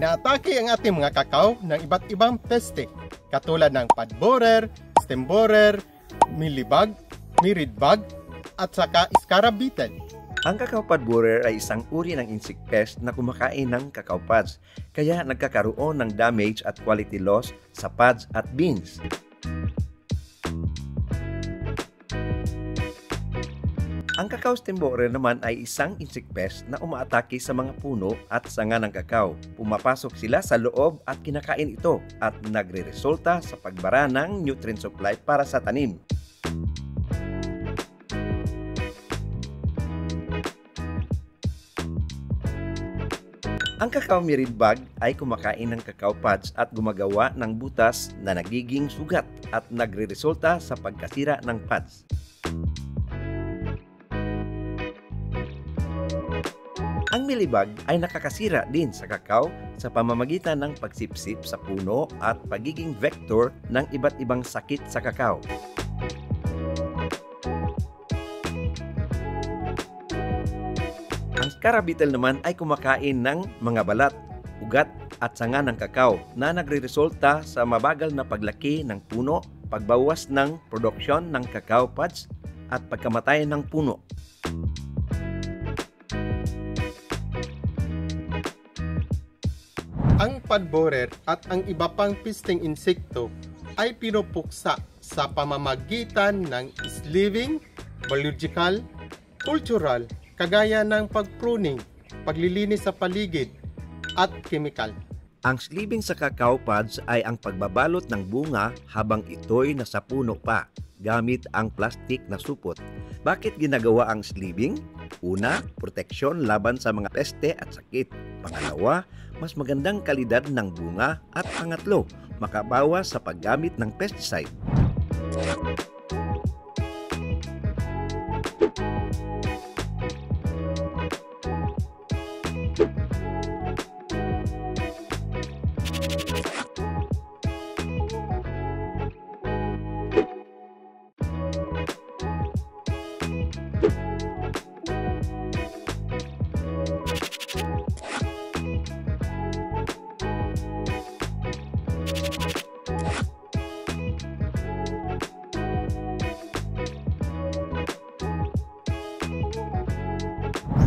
Inaatake ang ating mga kakao ng iba't ibang peste, katulad ng pod borer, stem borer, mealybug, mirid bug, at saka scarab beetle. Ang cacao pod borer ay isang uri ng insect pest na kumakain ng cacao pods, kaya nagkakaroon ng damage at quality loss sa pods at beans. Ang cacao stem borer naman ay isang insect pest na umaatake sa mga puno at sanga ng kakao. Pumapasok sila sa loob at kinakain ito at nagre-resulta sa pagbara ng nutrient supply para sa tanim. Ang cacao mirid bug ay kumakain ng cacao pods at gumagawa ng butas na nagiging sugat at nagre-resulta sa pagkasira ng pods. Ang mealybug ay nakakasira din sa kakao sa pamamagitan ng pagsipsip sa puno at pagiging vector ng iba't ibang sakit sa kakao. Ang scarab beetle naman ay kumakain ng mga balat, ugat at sanga ng kakao na nagre-resulta sa mabagal na paglaki ng puno, pagbawas ng produksyon ng cacao pods at pagkamatay ng puno. Ang pod borer at ang iba pang pesteng insekto ay pinupuksa sa pamamagitan ng sleeving, biological, cultural, kagaya ng pagpruning, paglilinis sa paligid, at chemical. Ang sleeving sa cacao pods ay ang pagbabalot ng bunga habang ito'y nasa puno pa gamit ang plastik na supot. Bakit ginagawa ang sleeving? Una, proteksyon laban sa mga peste at sakit. Pangalawa, mas magandang kalidad ng bunga. At pangatlo, makabawas sa paggamit ng pesticide.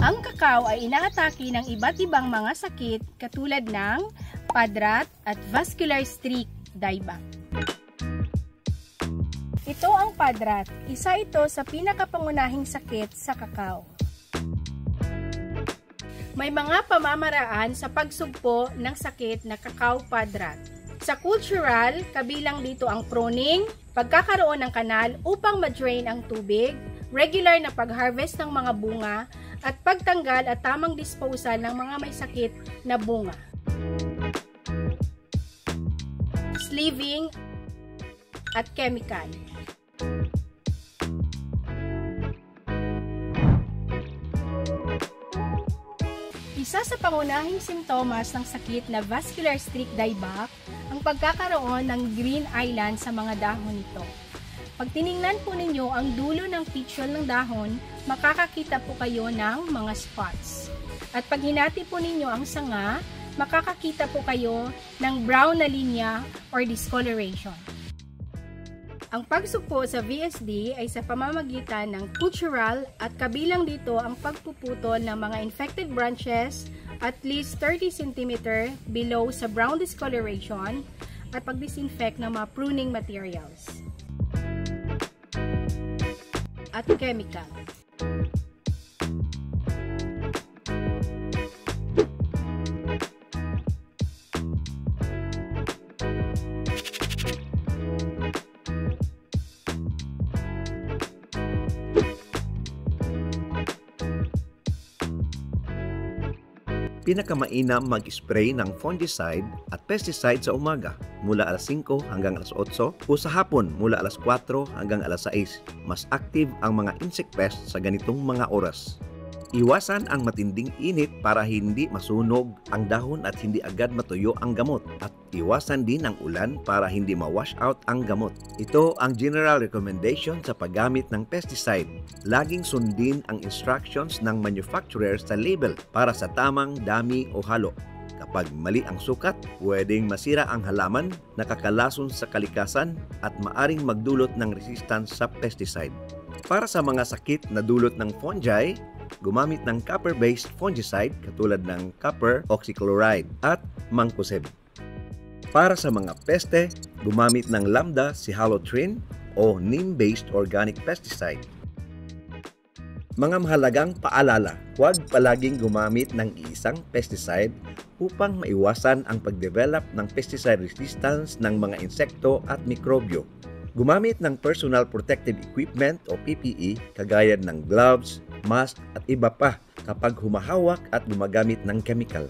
Ang kakao ay inaatake ng iba't ibang mga sakit katulad ng pod rot at vascular streak dieback. Ito ang pod rot. Isa ito sa pinakapangunahing sakit sa kakao. May mga pamamaraan sa pagsugpo ng sakit na cacao pod rot. Sa cultural, kabilang dito ang pruning, pagkakaroon ng kanal upang ma-drain ang tubig, regular na pag-harvest ng mga bunga, at pagtanggal at tamang disposal ng mga may sakit na bunga. Sleeving at chemical. Isa sa pangunahing simptomas ng sakit na vascular streak dieback ang pagkakaroon ng green island sa mga dahon nito. Pag tiningnan po ninyo ang dulo ng petiole ng dahon, makakakita po kayo ng mga spots. At pag hinati po ninyo ang sanga, makakakita po kayo ng brown na linya or discoloration. Ang pagsugpo sa VSD ay sa pamamagitan ng cultural at kabilang dito ang pagpuputol ng mga infected branches at least 30 cm below sa brown discoloration at pag-disinfect ng mga pruning materials at chemical. Pinakamainam mag-spray ng fungicide at pesticide sa umaga mula alas 5 hanggang alas 8 o sa hapon mula alas 4 hanggang alas 6. Mas active ang mga insect pests sa ganitong mga oras. Iwasan ang matinding init para hindi masunog ang dahon at hindi agad matuyo ang gamot. At iwasan din ang ulan para hindi ma-wash out ang gamot. Ito ang general recommendation sa paggamit ng pesticide. Laging sundin ang instructions ng manufacturer sa label para sa tamang dami o halo. Kapag mali ang sukat, pwedeng masira ang halaman, nakakalason sa kalikasan at maaring magdulot ng resistance sa pesticide. Para sa mga sakit na dulot ng fungi, gumamit ng copper-based fungicide katulad ng copper oxychloride at mancozeb. Para sa mga peste, gumamit ng lambda cyhalothrin o neem-based organic pesticide. Mga mahalagang paalala, huwag palaging gumamit ng isang pesticide upang maiwasan ang pagdevelop ng pesticide resistance ng mga insekto at mikrobyo. Gumamit ng personal protective equipment o PPE kagaya ng gloves, mask at iba pa kapag humahawak at gumagamit ng chemical.